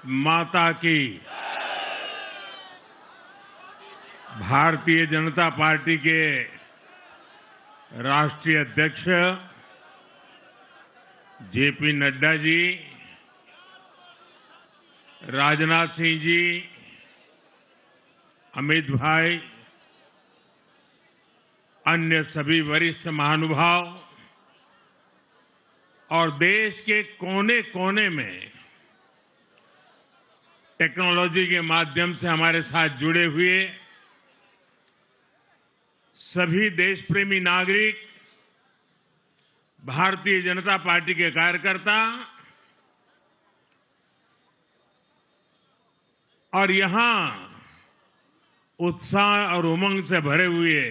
माता की। भारतीय जनता पार्टी के राष्ट्रीय अध्यक्ष जेपी नड्डा जी, राजनाथ सिंह जी, अमित भाई, अन्य सभी वरिष्ठ महानुभाव और देश के कोने कोने में टेक्नोलॉजी के माध्यम से हमारे साथ जुड़े हुए सभी देशप्रेमी नागरिक, भारतीय जनता पार्टी के कार्यकर्ता और यहां उत्साह और उमंग से भरे हुए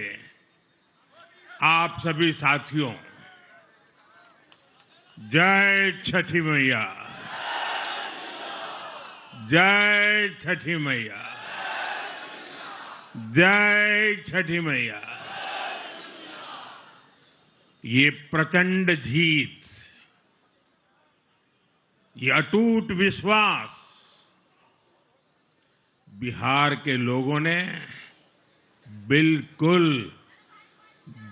आप सभी साथियों, जय छठी मैया, जय छठी मैया, जय छठी मैया। ये प्रचंड जीत, ये अटूट विश्वास बिहार के लोगों ने बिल्कुल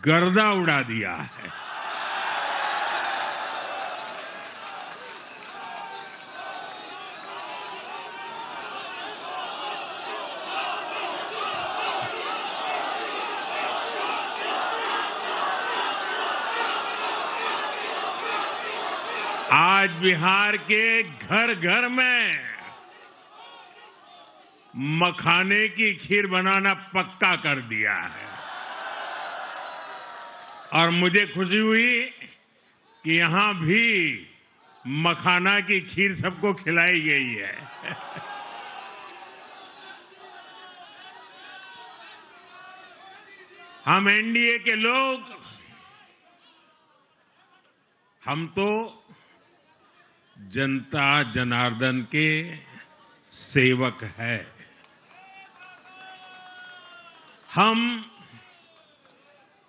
गर्दा उड़ा दिया है। आज बिहार के घर घर में मखाने की खीर बनाना पक्का कर दिया है और मुझे खुशी हुई कि यहां भी मखाना की खीर सबको खिलाई गई है। हम एनडीए के लोग, हम तो जनता जनार्दन के सेवक है। हम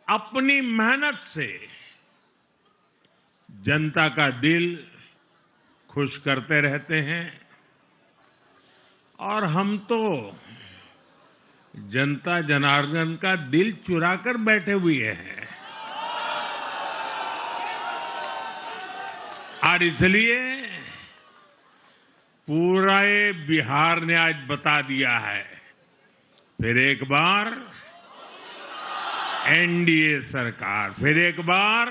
अपनी मेहनत से जनता का दिल खुश करते रहते हैं और हम तो जनता जनार्दन का दिल चुरा कर बैठे हुए हैं। और इसलिए पूरा ये बिहार ने आज बता दिया है, फिर एक बार एनडीए सरकार, फिर एक बार,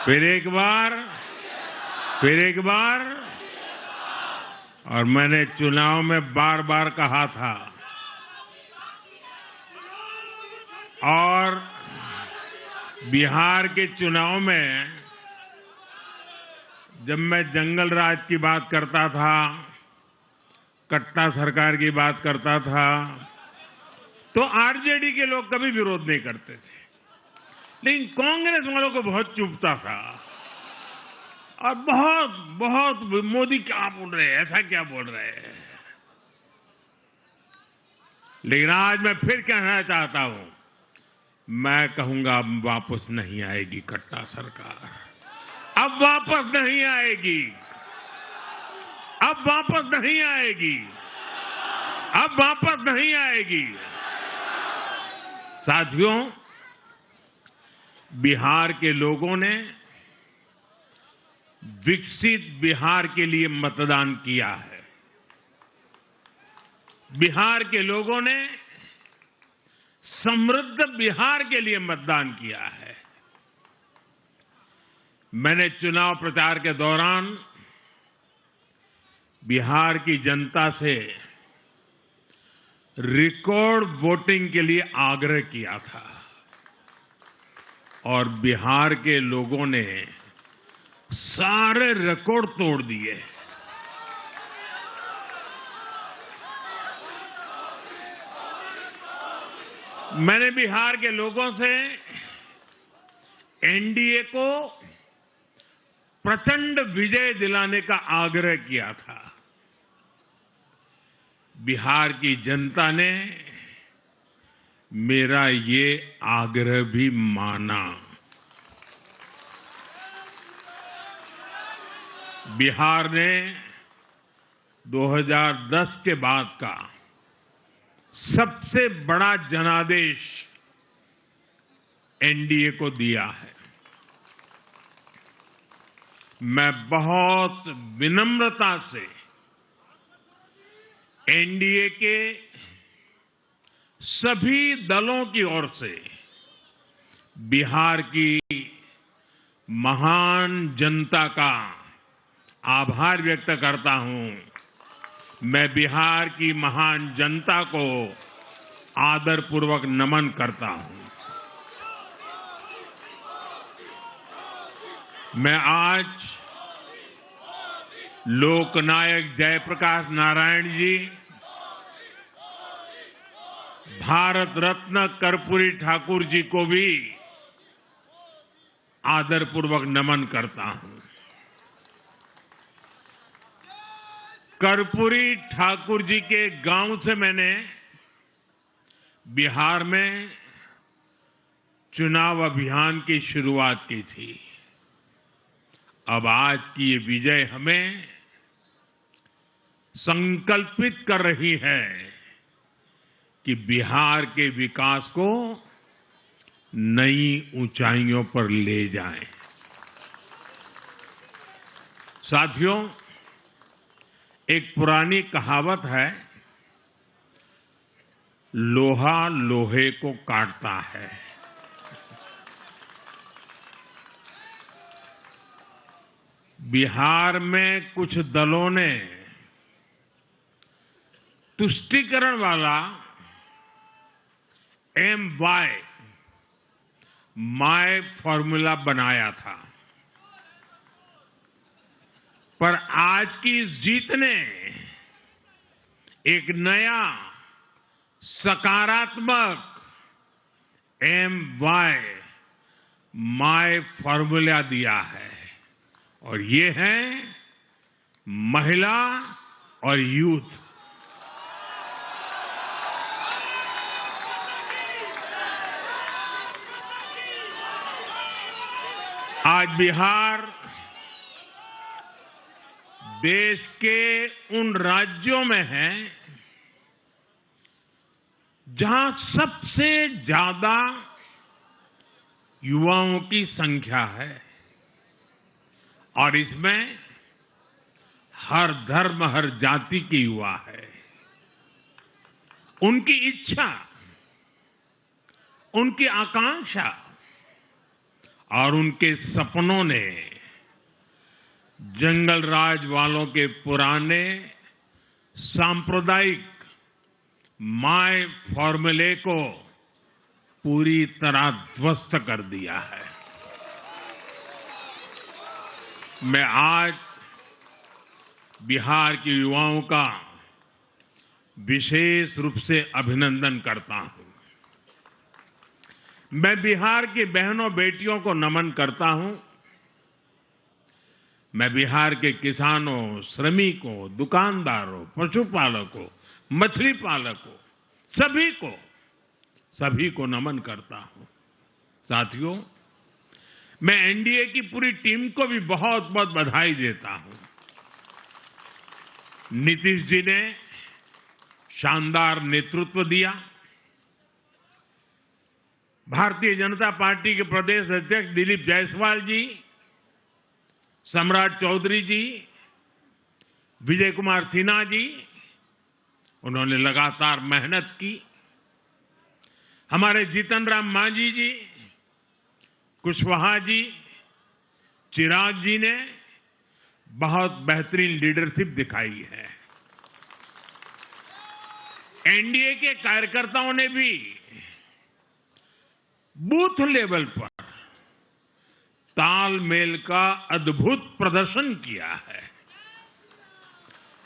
फिर एक बार, फिर एक बार। और मैंने चुनाव में बार बार कहा था और बिहार के चुनाव में जब मैं जंगल राज की बात करता था, कट्टा सरकार की बात करता था, तो आरजेडी के लोग कभी विरोध नहीं करते थे, लेकिन कांग्रेस वालों को बहुत चुभता था और बहुत बहुत मोदी क्या बोल रहे हैं, ऐसा क्या बोल रहे हैं। लेकिन आज मैं फिर कहना चाहता हूं, मैं कहूंगा वापस नहीं आएगी कट्टा सरकार, अब वापस नहीं आएगी, अब वापस नहीं आएगी, अब वापस नहीं आएगी। साथियों, बिहार के लोगों ने विकसित बिहार के लिए मतदान किया है। बिहार के लोगों ने समृद्ध बिहार के लिए मतदान किया है। मैंने चुनाव प्रचार के दौरान बिहार की जनता से रिकॉर्ड वोटिंग के लिए आग्रह किया था और बिहार के लोगों ने सारे रिकॉर्ड तोड़ दिए। मैंने बिहार के लोगों से एनडीए को प्रचंड विजय दिलाने का आग्रह किया था। बिहार की जनता ने मेरा ये आग्रह भी माना। बिहार ने 2010 के बाद का सबसे बड़ा जनादेश एनडीए को दिया है। मैं बहुत विनम्रता से एनडीए के सभी दलों की ओर से बिहार की महान जनता का आभार व्यक्त करता हूं। मैं बिहार की महान जनता को आदरपूर्वक नमन करता हूं। मैं आज लोकनायक जयप्रकाश नारायण जी, भारत रत्न कर्पूरी ठाकुर जी को भी आदरपूर्वक नमन करता हूं। कर्पूरी ठाकुर जी के गांव से मैंने बिहार में चुनाव अभियान की शुरुआत की थी। अब आज की ये विजय हमें संकल्पित कर रही है कि बिहार के विकास को नई ऊंचाइयों पर ले जाएं। साथियों, एक पुरानी कहावत है, लोहा लोहे को काटता है। बिहार में कुछ दलों ने तुष्टीकरण वाला माय फॉर्मूला बनाया था, पर आज की इस जीत ने एक नया सकारात्मक माय फॉर्मूला दिया है, और ये है महिला और यूथ। आज बिहार देश के उन राज्यों में है जहां सबसे ज्यादा युवाओं की संख्या है, और इसमें हर धर्म हर जाति के युवा है। उनकी इच्छा, उनकी आकांक्षा और उनके सपनों ने जंगल राज वालों के पुराने सांप्रदायिक माय फॉर्मूले को पूरी तरह ध्वस्त कर दिया है। मैं आज बिहार के युवाओं का विशेष रूप से अभिनंदन करता हूं। मैं बिहार की बहनों बेटियों को नमन करता हूं। मैं बिहार के किसानों, श्रमिकों, दुकानदारों, पशुपालकों, मछली पालकों, सभी को नमन करता हूं। साथियों, मैं एनडीए की पूरी टीम को भी बहुत बहुत बधाई देता हूं। नीतीश जी ने शानदार नेतृत्व दिया। भारतीय जनता पार्टी के प्रदेश अध्यक्ष दिलीप जायसवाल जी, सम्राट चौधरी जी, विजय कुमार सिन्हा जी, उन्होंने लगातार मेहनत की। हमारे जीतन राम मांझी जी, कुशवाहा जी, चिराग जी ने बहुत बेहतरीन लीडरशिप दिखाई है। एनडीए के कार्यकर्ताओं ने भी बूथ लेवल पर तालमेल का अद्भुत प्रदर्शन किया है।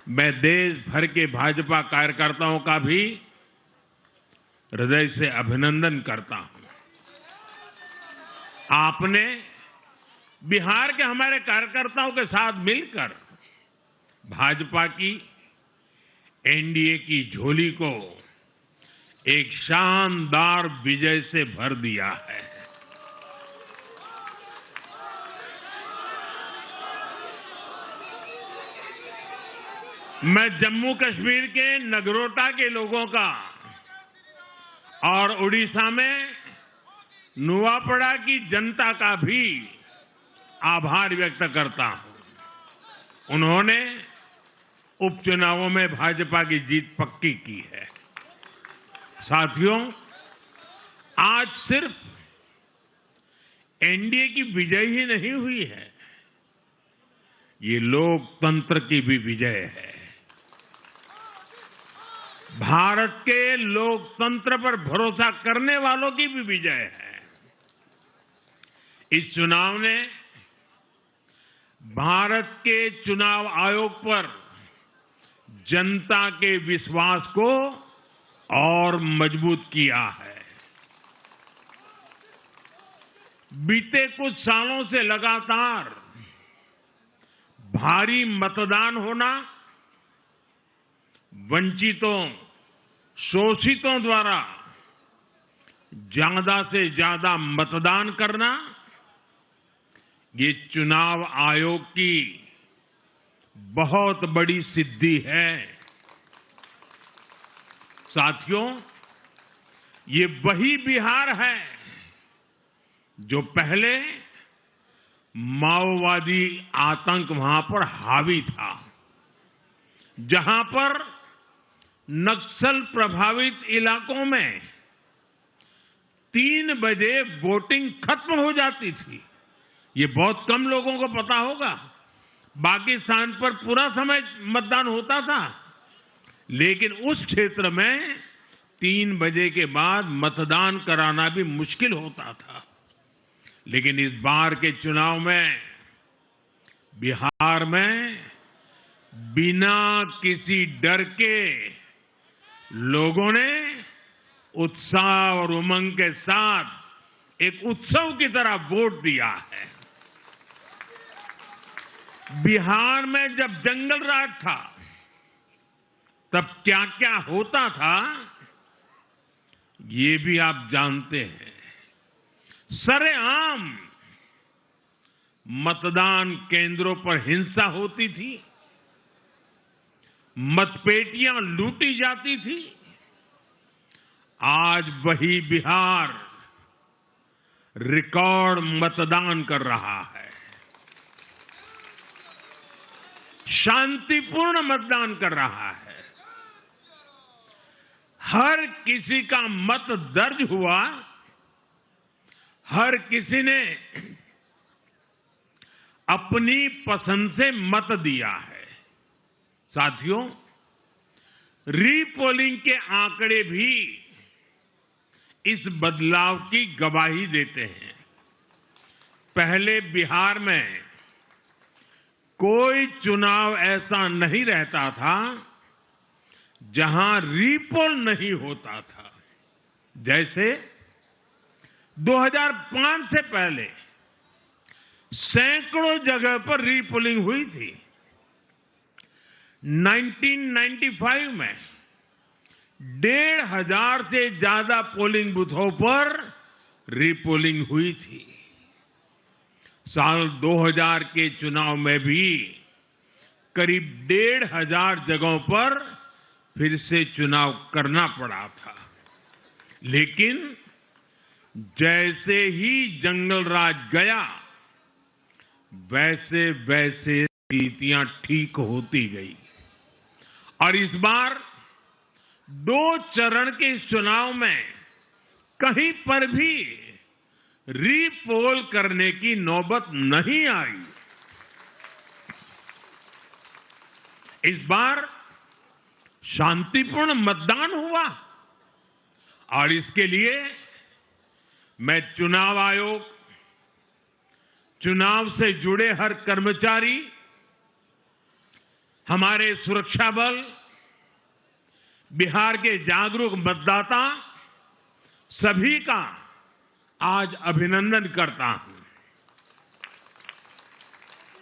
मैं देश भर के भाजपा कार्यकर्ताओं का भी हृदय से अभिनंदन करता हूं। आपने बिहार के हमारे कार्यकर्ताओं के साथ मिलकर भाजपा की एनडीए की झोली को एक शानदार विजय से भर दिया है। मैं जम्मू कश्मीर के नगरोटा के लोगों का और उड़ीसा में नुआपड़ा की जनता का भी आभार व्यक्त करता हूं। उन्होंने उपचुनावों में भाजपा की जीत पक्की की है। साथियों, आज सिर्फ एनडीए की विजय ही नहीं हुई है, ये लोकतंत्र की भी विजय है। भारत के लोकतंत्र पर भरोसा करने वालों की भी विजय है। इस चुनाव ने भारत के चुनाव आयोग पर जनता के विश्वास को और मजबूत किया है। बीते कुछ सालों से लगातार भारी मतदान होना, वंचितों, शोषितों द्वारा ज्यादा से ज्यादा मतदान करना, ये चुनाव आयोग की बहुत बड़ी सिद्धि है। साथियों, ये वही बिहार है जो पहले माओवादी आतंक वहां पर हावी था, जहां पर नक्सल प्रभावित इलाकों में 3 बजे वोटिंग खत्म हो जाती थी। ये बहुत कम लोगों को पता होगा। बाकी स्थान पर पूरा समय मतदान होता था, लेकिन उस क्षेत्र में 3 बजे के बाद मतदान कराना भी मुश्किल होता था। लेकिन इस बार के चुनाव में बिहार में बिना किसी डर के लोगों ने उत्साह और उमंग के साथ एक उत्सव की तरह वोट दिया है। बिहार में जब जंगल राज था, तब क्या क्या होता था, ये भी आप जानते हैं। सरेआम मतदान केंद्रों पर हिंसा होती थी, मतपेटियां लूटी जाती थी। आज वही बिहार रिकॉर्ड मतदान कर रहा है, शांतिपूर्ण मतदान कर रहा है। हर किसी का मत दर्ज हुआ, हर किसी ने अपनी पसंद से मत दिया है। साथियों, रीपोलिंग के आंकड़े भी इस बदलाव की गवाही देते हैं। पहले बिहार में कोई चुनाव ऐसा नहीं रहता था जहां रीपोल नहीं होता था। जैसे 2005 से पहले सैकड़ों जगह पर रीपोलिंग हुई थी। 1995 में 1,500 से ज्यादा पोलिंग बूथों पर रीपोलिंग हुई थी। साल 2000 के चुनाव में भी करीब 1,500 जगहों पर फिर से चुनाव करना पड़ा था। लेकिन जैसे ही जंगल राज गया, वैसे वैसे स्थितियां ठीक होती गई और इस बार 2 चरण के इस चुनाव में कहीं पर भी रीपोल करने की नौबत नहीं आई। इस बार शांतिपूर्ण मतदान हुआ और इसके लिए मैं चुनाव आयोग, चुनाव से जुड़े हर कर्मचारी, हमारे सुरक्षा बल, बिहार के जागरूक मतदाता, सभी का आज अभिनंदन करता हूं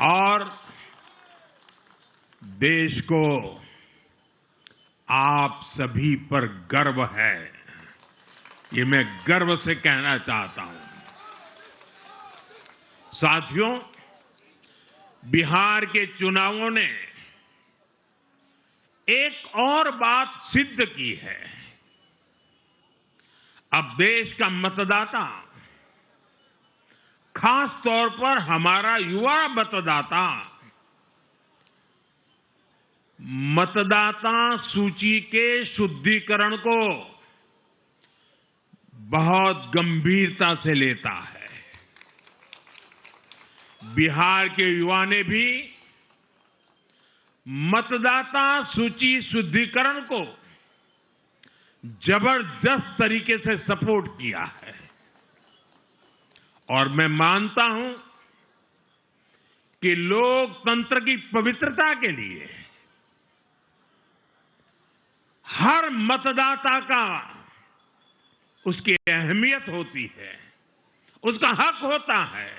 और देश को आप सभी पर गर्व है, ये मैं गर्व से कहना चाहता हूं। साथियों, बिहार के चुनावों ने एक और बात सिद्ध की है। अब देश का मतदाता, खास तौर पर हमारा युवा मतदाता, मतदाता सूची के शुद्धिकरण को बहुत गंभीरता से लेता है। बिहार के युवा ने भी मतदाता सूची शुद्धिकरण को जबरदस्त तरीके से सपोर्ट किया है और मैं मानता हूं कि लोकतंत्र की पवित्रता के लिए हर मतदाता का उसकी अहमियत होती है, उसका हक होता है।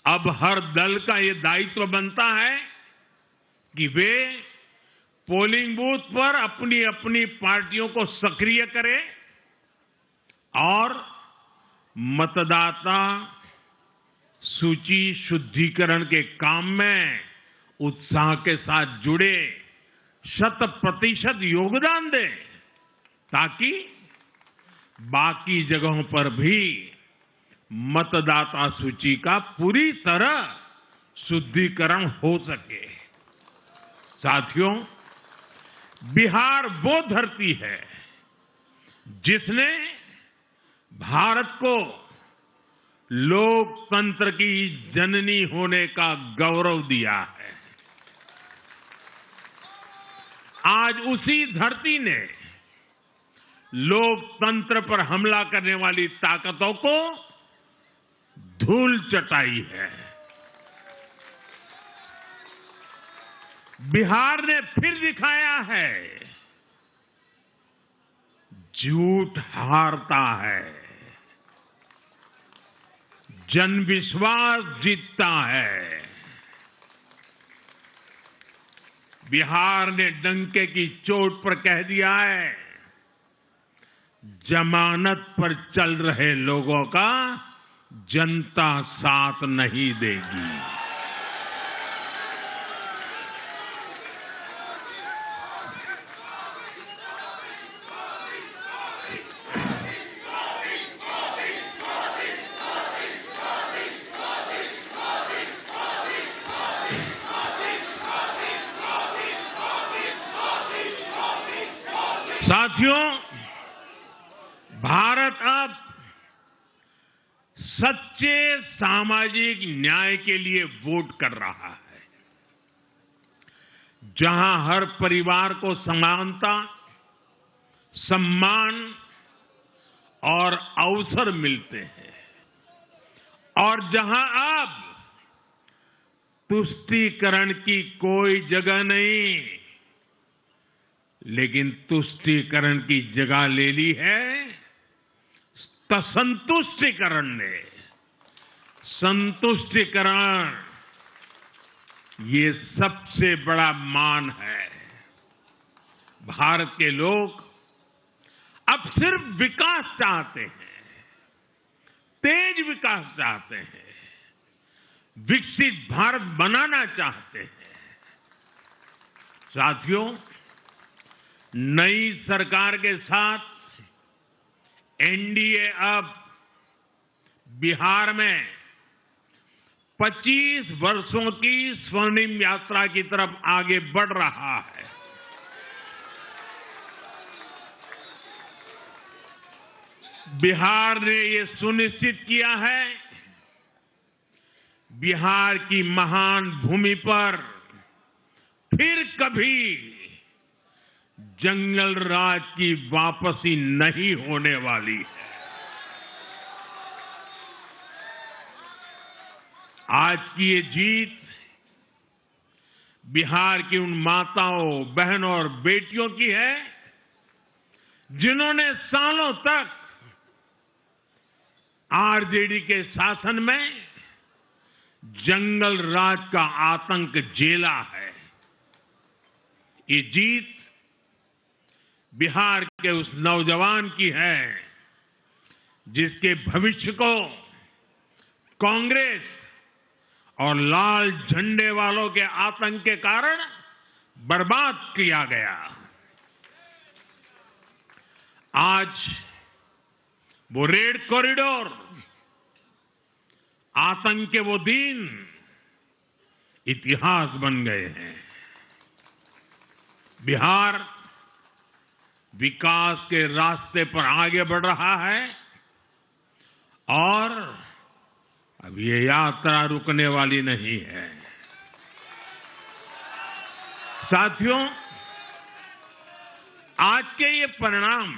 अब हर दल का ये दायित्व बनता है कि वे पोलिंग बूथ पर अपनी अपनी पार्टियों को सक्रिय करें और मतदाता सूची शुद्धिकरण के काम में उत्साह के साथ जुड़े, 100% योगदान दें, ताकि बाकी जगहों पर भी मतदाता सूची का पूरी तरह शुद्धिकरण हो सके। साथियों, बिहार वो धरती है जिसने भारत को लोकतंत्र की जननी होने का गौरव दिया है। आज उसी धरती ने लोकतंत्र पर हमला करने वाली ताकतों को धूल चटाई है। बिहार ने फिर दिखाया है, झूठ हारता है, जन विश्वास जीतता है। बिहार ने डंके की चोट पर कह दिया है, जमानत पर चल रहे लोगों का जनता साथ नहीं देगी। साथियों, भारत अब सच्चे सामाजिक न्याय के लिए वोट कर रहा है, जहां हर परिवार को समानता, सम्मान और अवसर मिलते हैं और जहां अब तुष्टीकरण की कोई जगह नहीं, लेकिन तुष्टीकरण की जगह ले ली है संतुष्टीकरण ने। संतुष्टीकरण ये सबसे बड़ा मान है। भारत के लोग अब सिर्फ विकास चाहते हैं, तेज विकास चाहते हैं, विकसित भारत बनाना चाहते हैं। साथियों, नई सरकार के साथ एनडीए अब बिहार में 25 वर्षों की स्वर्णिम यात्रा की तरफ आगे बढ़ रहा है। बिहार ने ये सुनिश्चित किया है, बिहार की महान भूमि पर फिर कभी जंगल राज की वापसी नहीं होने वाली है। आज की ये जीत बिहार की उन माताओं, बहनों और बेटियों की है जिन्होंने सालों तक आरजेडी के शासन में जंगल राज का आतंक झेला है। ये जीत बिहार के उस नौजवान की है जिसके भविष्य को कांग्रेस और लाल झंडे वालों के आतंक के कारण बर्बाद किया गया। आज वो रेड कॉरिडोर, आतंक के वो दिन इतिहास बन गए हैं। बिहार विकास के रास्ते पर आगे बढ़ रहा है और अब ये यात्रा रुकने वाली नहीं है। साथियों, आज के ये परिणाम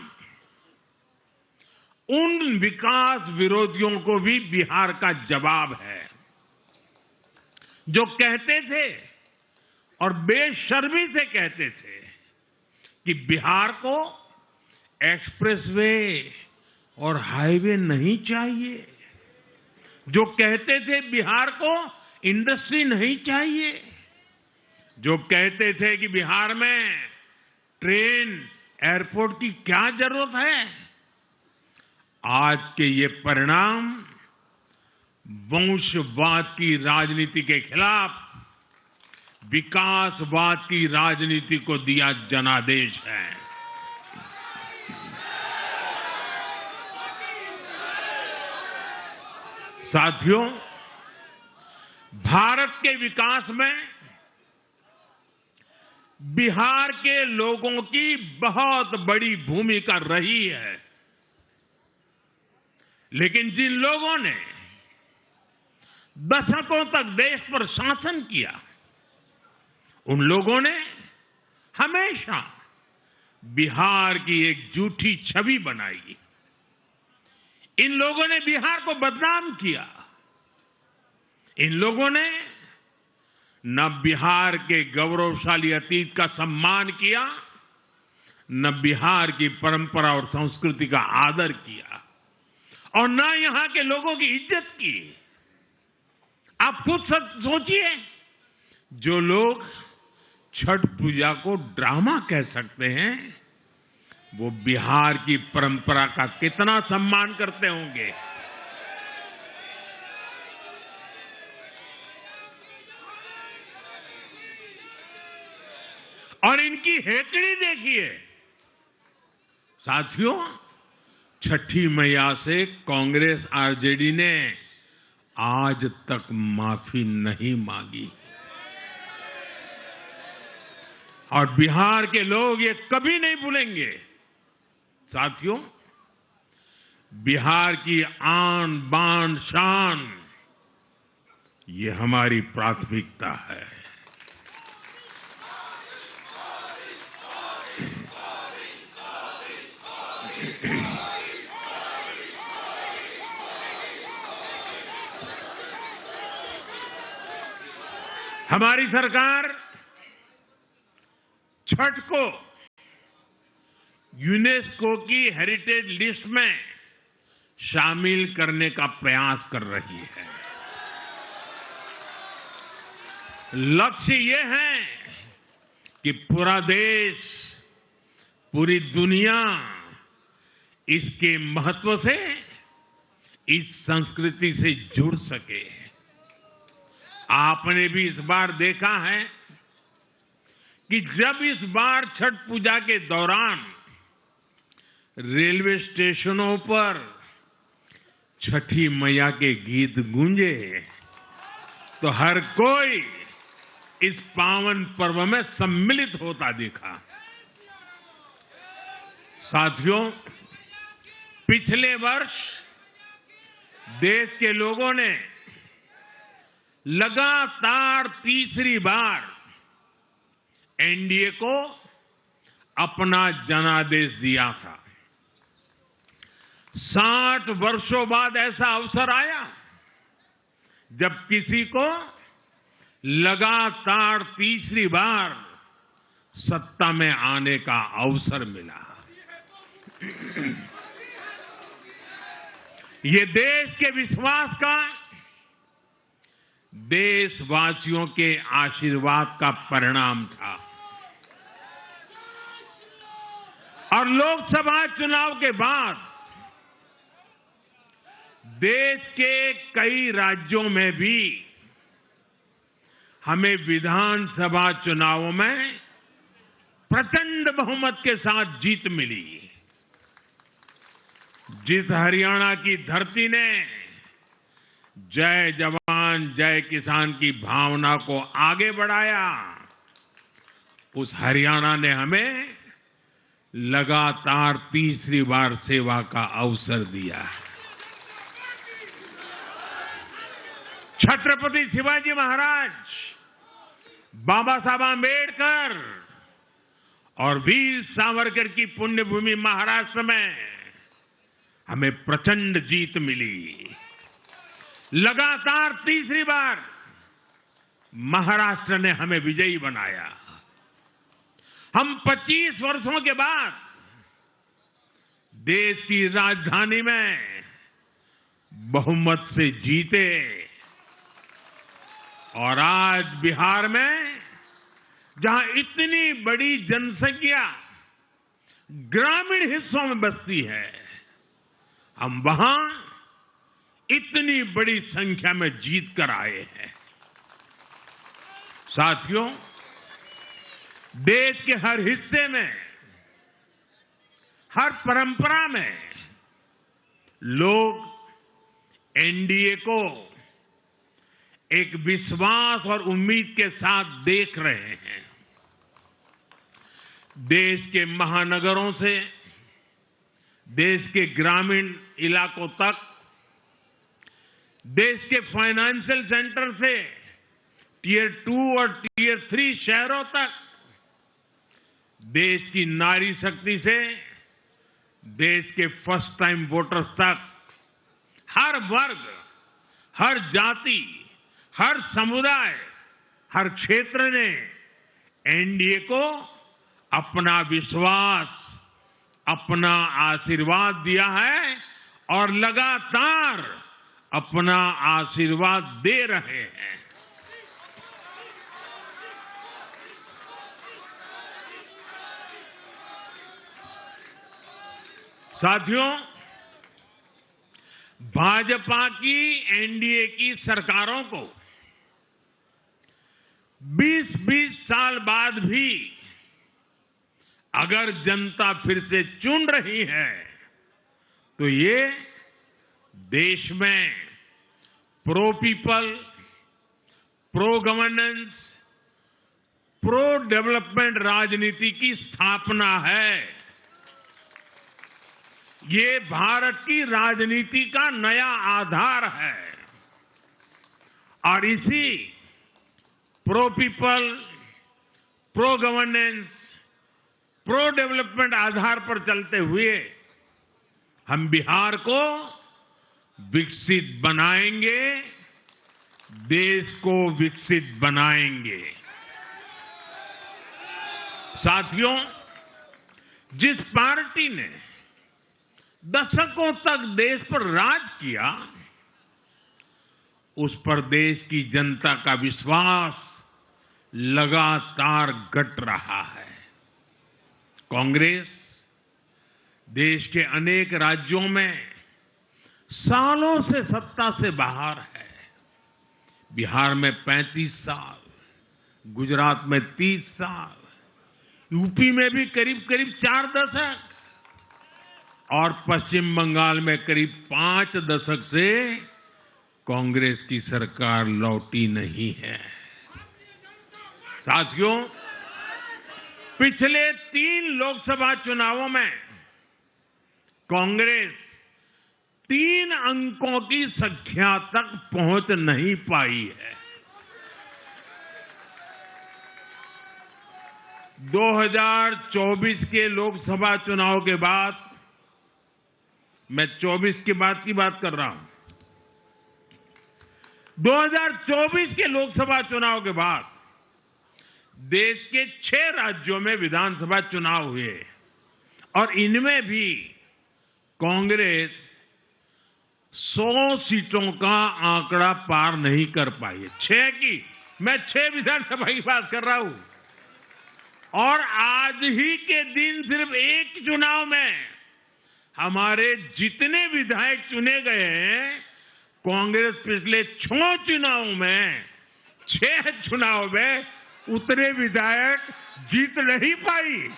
उन विकास विरोधियों को भी बिहार का जवाब है जो कहते थे और बेशर्मी से कहते थे कि बिहार को एक्सप्रेसवे और हाईवे नहीं चाहिए, जो कहते थे बिहार को इंडस्ट्री नहीं चाहिए, जो कहते थे कि बिहार में ट्रेन एयरपोर्ट की क्या जरूरत है। आज के ये परिणाम वंशवाद की राजनीति के खिलाफ विकासवाद की राजनीति को दिया जनादेश है। साथियों, भारत के विकास में बिहार के लोगों की बहुत बड़ी भूमिका रही है, लेकिन जिन लोगों ने दशकों तक देश पर शासन किया, उन लोगों ने हमेशा बिहार की एक झूठी छवि बनाई। इन लोगों ने बिहार को बदनाम किया। इन लोगों ने न बिहार के गौरवशाली अतीत का सम्मान किया, न बिहार की परंपरा और संस्कृति का आदर किया, और न यहां के लोगों की इज्जत की। आप खुद सोचिए, जो लोग छठ पूजा को ड्रामा कह सकते हैं, वो बिहार की परंपरा का कितना सम्मान करते होंगे। और इनकी हेकड़ी देखिए। साथियों, छठी मैया से कांग्रेस आरजेडी ने आज तक माफी नहीं मांगी, और बिहार के लोग ये कभी नहीं भूलेंगे। साथियों, बिहार की आन बान शान, ये हमारी प्राथमिकता है। हमारी सरकार छठ को यूनेस्को की हेरिटेज लिस्ट में शामिल करने का प्रयास कर रही है। लक्ष्य ये है कि पूरा देश, पूरी दुनिया इसके महत्व से, इस संस्कृति से जुड़ सके। आपने भी इस बार देखा है कि जब इस बार छठ पूजा के दौरान रेलवे स्टेशनों पर छठी मैया के गीत गूंजे, तो हर कोई इस पावन पर्व में सम्मिलित होता दिखा। साथियों, पिछले वर्ष देश के लोगों ने लगातार तीसरी बार एनडीए को अपना जनादेश दिया था। 60 वर्षों बाद ऐसा अवसर आया जब किसी को लगातार तीसरी बार सत्ता में आने का अवसर मिला। ये देश के विश्वास का, देशवासियों के आशीर्वाद का परिणाम था। और लोकसभा चुनाव के बाद देश के कई राज्यों में भी हमें विधानसभा चुनावों में प्रचंड बहुमत के साथ जीत मिली। जिस हरियाणा की धरती ने जय जवान जय किसान की भावना को आगे बढ़ाया, उस हरियाणा ने हमें लगातार तीसरी बार सेवा का अवसर दिया है। छत्रपति शिवाजी महाराज, बाबा साहब आंबेडकर और वीर सावरकर की पुण्यभूमि महाराष्ट्र में हमें प्रचंड जीत मिली। लगातार तीसरी बार महाराष्ट्र ने हमें विजयी बनाया। हम 25 वर्षों के बाद देश की राजधानी में बहुमत से जीते और आज बिहार में जहां इतनी बड़ी जनसंख्या ग्रामीण हिस्सों में बसती है, हम वहां इतनी बड़ी संख्या में जीत कर आए हैं। साथियों, देश के हर हिस्से में, हर परंपरा में लोग एनडीए को एक विश्वास और उम्मीद के साथ देख रहे हैं। देश के महानगरों से देश के ग्रामीण इलाकों तक, देश के फाइनेंशियल सेंटर से टियर 2 और टियर 3 शहरों तक, देश की नारी शक्ति से देश के फर्स्ट टाइम वोटर्स तक, हर वर्ग, हर जाति, हर समुदाय, हर क्षेत्र ने एनडीए को अपना विश्वास, अपना आशीर्वाद दिया है और लगातार अपना आशीर्वाद दे रहे हैं। साथियों, भाजपा की एनडीए की सरकारों को 20-20 साल बाद भी अगर जनता फिर से चुन रही है तो ये देश में pro people, pro governance, pro development राजनीति की स्थापना है। ये भारत की राजनीति का नया आधार है और इसी pro people, pro governance, pro development आधार पर चलते हुए हम बिहार को विकसित बनाएंगे, देश को विकसित बनाएंगे। साथियों, जिस पार्टी ने दशकों तक देश पर राज किया, उस पर देश की जनता का विश्वास लगातार घट रहा है। कांग्रेस देश के अनेक राज्यों में सालों से सत्ता से बाहर है। बिहार में 35 साल, गुजरात में 30 साल, यूपी में भी करीब 4 दशक और पश्चिम बंगाल में करीब 5 दशक से कांग्रेस की सरकार लौटी नहीं है। साथियों, पिछले 3 लोकसभा चुनावों में कांग्रेस 3 अंकों की संख्या तक पहुंच नहीं पाई है। 2024 के लोकसभा चुनाव के बाद, मैं 24 के बाद की बात कर रहा हूं, 2024 के लोकसभा चुनाव के बाद देश के 6 राज्यों में विधानसभा चुनाव हुए और इनमें भी कांग्रेस 100 सीटों का आंकड़ा पार नहीं कर पाई है। 6 की, मैं 6 विधानसभा की बात कर रहा हूं और आज ही के दिन सिर्फ एक चुनाव में हमारे जितने विधायक चुने गए हैं, कांग्रेस पिछले 6 चुनावों में 6 चुनाव में उतने विधायक जीत नहीं पाई।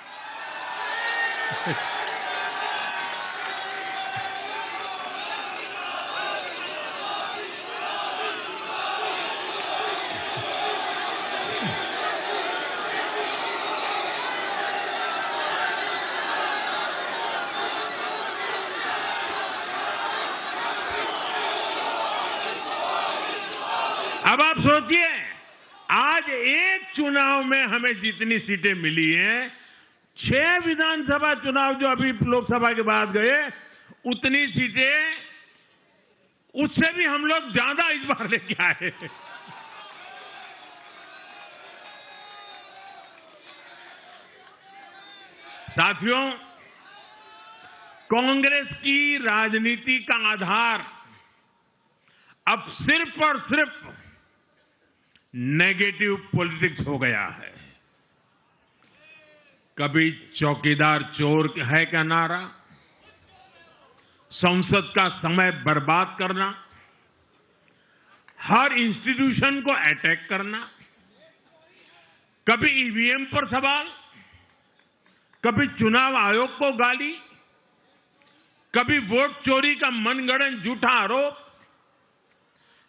अब आप सोचिए, आज एक चुनाव में हमें जितनी सीटें मिली हैं, 6 विधानसभा चुनाव जो अभी लोकसभा के बाद गए, उतनी सीटें उससे भी हम लोग ज्यादा इस बार लेके आए। साथियों, कांग्रेस की राजनीति का आधार अब सिर्फ और सिर्फ नेगेटिव पॉलिटिक्स हो गया है। कभी चौकीदार चोर है का नारा, संसद का समय बर्बाद करना, हर इंस्टीट्यूशन को अटैक करना, कभी ईवीएम पर सवाल, कभी चुनाव आयोग को गाली, कभी वोट चोरी का मनगढ़ंत झूठा आरोप,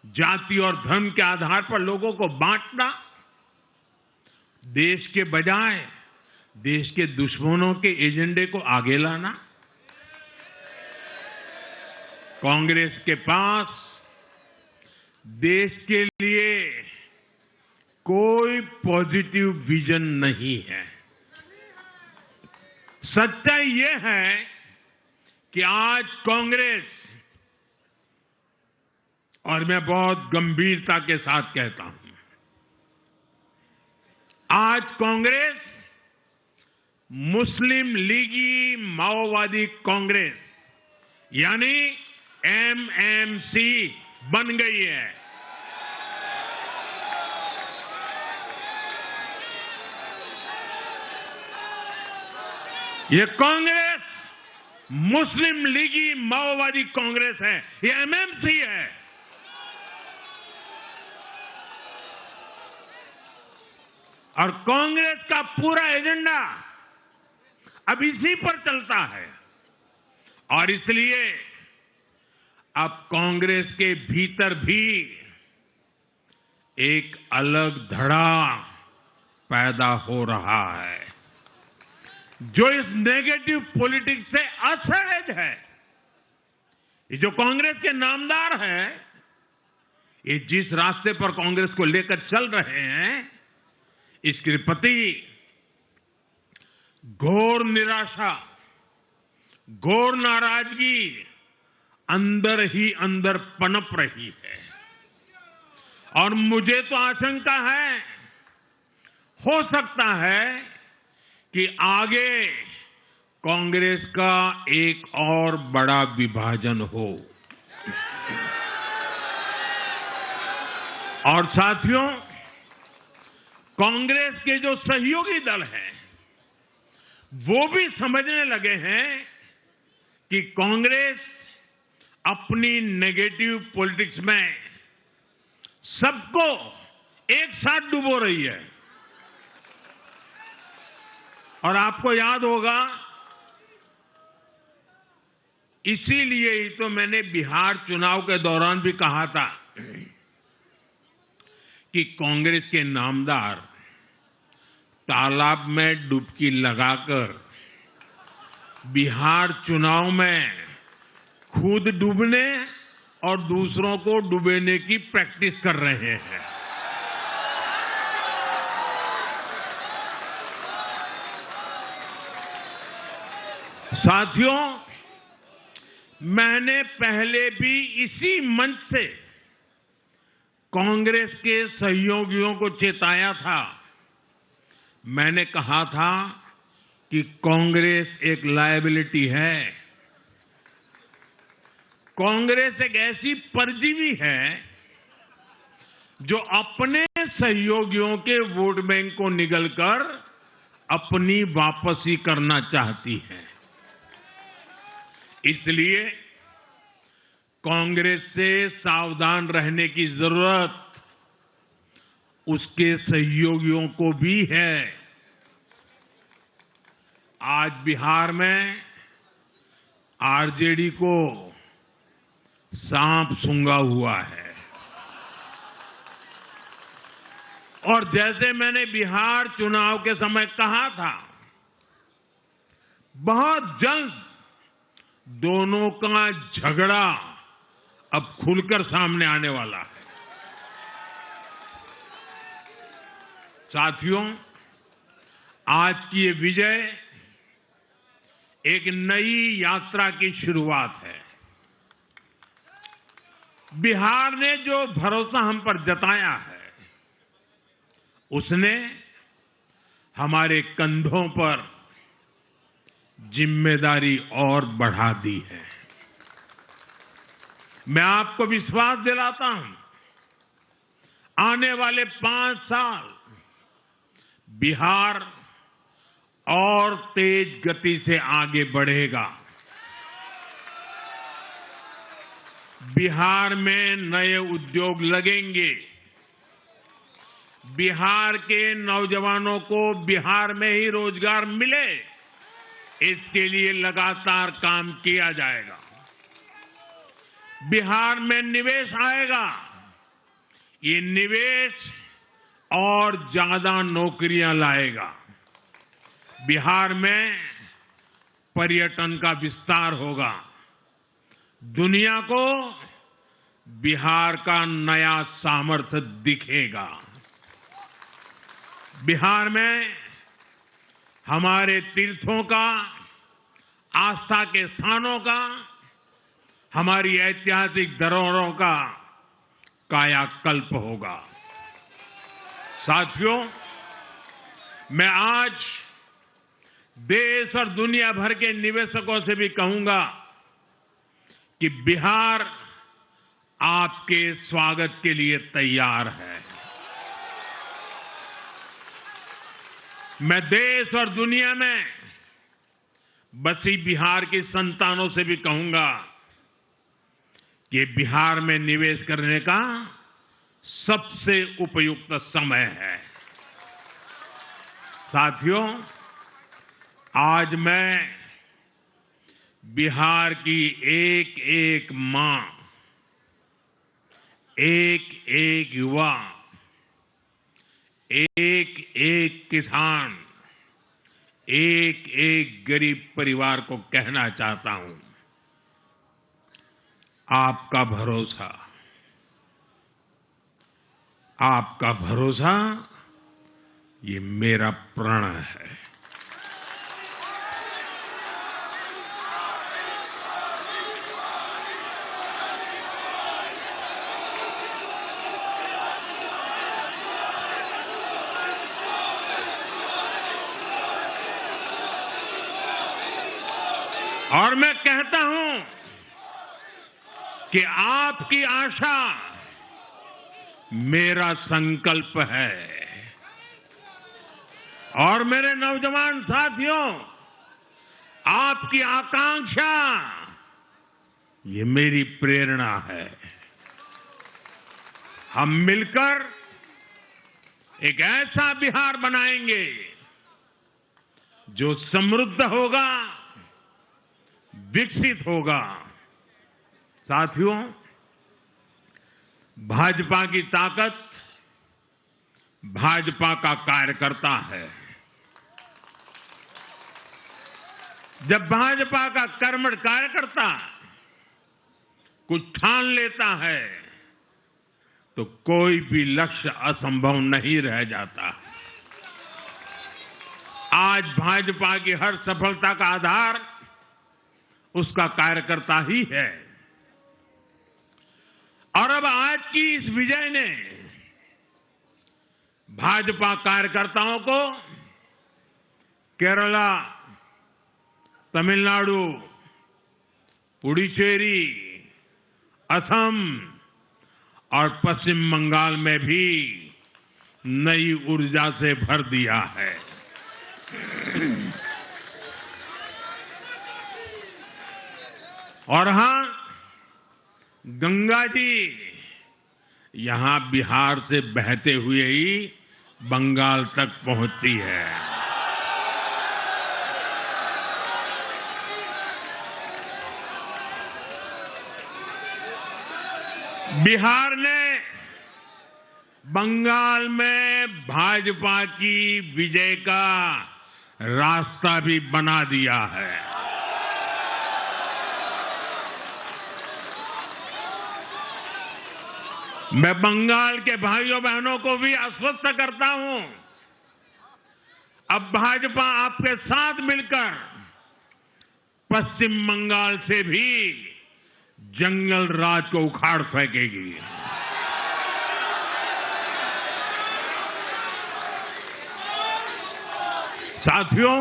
जाति और धर्म के आधार पर लोगों को बांटना, देश के बजाय देश के दुश्मनों के एजेंडे को आगे लाना। कांग्रेस के पास देश के लिए कोई पॉजिटिव विजन नहीं है। सच्चाई यह है कि आज कांग्रेस, और मैं बहुत गंभीरता के साथ कहता हूं, आज कांग्रेस मुस्लिम लीगी माओवादी कांग्रेस यानी एमएमसी बन गई है। ये कांग्रेस मुस्लिम लीगी माओवादी कांग्रेस है, ये एमएमसी है। और कांग्रेस का पूरा एजेंडा अब इसी पर चलता है। और इसलिए अब कांग्रेस के भीतर भी एक अलग धड़ा पैदा हो रहा है, जो इस नेगेटिव पॉलिटिक्स से असहज है। ये जो कांग्रेस के नामदार हैं, ये जिस रास्ते पर कांग्रेस को लेकर चल रहे हैं, इसके प्रति घोर निराशा, घोर नाराजगी अंदर ही अंदर पनप रही है। और मुझे तो आशंका है, हो सकता है कि आगे कांग्रेस का एक और बड़ा विभाजन हो। और साथियों, कांग्रेस के जो सहयोगी दल हैं, वो भी समझने लगे हैं कि कांग्रेस अपनी नेगेटिव पॉलिटिक्स में सबको एक साथ डुबो रही है। और आपको याद होगा, इसीलिए ही तो मैंने बिहार चुनाव के दौरान भी कहा था कि कांग्रेस के नामदार तालाब में डुबकी लगाकर बिहार चुनाव में खुद डूबने और दूसरों को डुबोने की प्रैक्टिस कर रहे हैं। साथियों, मैंने पहले भी इसी मंच से कांग्रेस के सहयोगियों को चेताया था। मैंने कहा था कि कांग्रेस एक लायबिलिटी है, कांग्रेस एक ऐसी परजीवी है जो अपने सहयोगियों के वोट बैंक को निगलकर अपनी वापसी करना चाहती है। इसलिए कांग्रेस से सावधान रहने की जरूरत उसके सहयोगियों को भी है। आज बिहार में आरजेडी को सांप सूंघा हुआ है। और जैसे मैंने बिहार चुनाव के समय कहा था, बहुत जल्द दोनों का झगड़ा अब खुलकर सामने आने वाला है। साथियों, आज की ये विजय एक नई यात्रा की शुरुआत है। बिहार ने जो भरोसा हम पर जताया है, उसने हमारे कंधों पर जिम्मेदारी और बढ़ा दी है। मैं आपको विश्वास दिलाता हूं, आने वाले 5 साल बिहार और तेज गति से आगे बढ़ेगा। बिहार में नए उद्योग लगेंगे। बिहार के नौजवानों को बिहार में ही रोजगार मिले, इसके लिए लगातार काम किया जाएगा। बिहार में निवेश आएगा। ये निवेश और ज्यादा नौकरियां लाएगा। बिहार में पर्यटन का विस्तार होगा। दुनिया को बिहार का नया सामर्थ्य दिखेगा। बिहार में हमारे तीर्थों का, आस्था के स्थानों का, हमारी ऐतिहासिक धरोहरों का कायाकल्प होगा। साथियों, मैं आज देश और दुनिया भर के निवेशकों से भी कहूंगा कि बिहार आपके स्वागत के लिए तैयार है। मैं देश और दुनिया में बसी बिहार की संतानों से भी कहूंगा कि बिहार में निवेश करने का सबसे उपयुक्त समय है। साथियों, आज मैं बिहार की एक एक मां, एक एक युवा, एक एक किसान, एक एक गरीब परिवार को कहना चाहता हूं, आपका भरोसा, आपका भरोसा ये मेरा प्रण है। और मैं कहता हूं कि आपकी आशा मेरा संकल्प है। और मेरे नौजवान साथियों, आपकी आकांक्षा ये मेरी प्रेरणा है। हम मिलकर एक ऐसा बिहार बनाएंगे जो समृद्ध होगा, विकसित होगा। साथियों, भाजपा की ताकत भाजपा का कार्यकर्ता है। जब भाजपा का कर्मठ कार्यकर्ता कुछ ठान लेता है तो कोई भी लक्ष्य असंभव नहीं रह जाता। आज भाजपा की हर सफलता का आधार उसका कार्यकर्ता ही है। और अब आज की इस विजय ने भाजपा कार्यकर्ताओं को केरला, तमिलनाडु, पुडुचेरी, असम और पश्चिम बंगाल में भी नई ऊर्जा से भर दिया है। और हां, गंगा जी यहां बिहार से बहते हुए ही बंगाल तक पहुंचती है। बिहार ने बंगाल में भाजपा की विजय का रास्ता भी बना दिया है। मैं बंगाल के भाइयों बहनों को भी आश्वस्त करता हूं, अब भाजपा आपके साथ मिलकर पश्चिम बंगाल से भी जंगल राज को उखाड़ फेंकेगी। साथियों,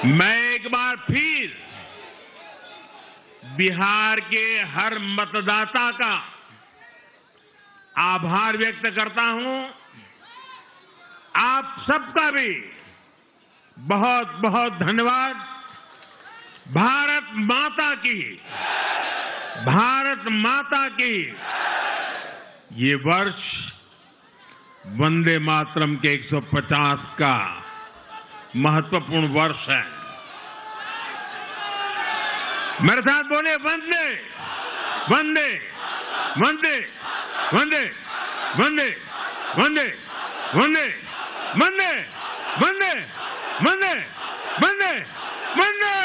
मैं एक बार फिर बिहार के हर मतदाता का आभार व्यक्त करता हूं। आप सबका भी बहुत बहुत धन्यवाद। भारत माता की, भारत माता की। ये वर्ष वंदे मातरम के 150 का महत्वपूर्ण वर्ष है। मेरे साथ बोले वंदे वंदे वंदे वंदे वंदे वंदे वंदे वंदे वंदे वंदे वंदे वंदे।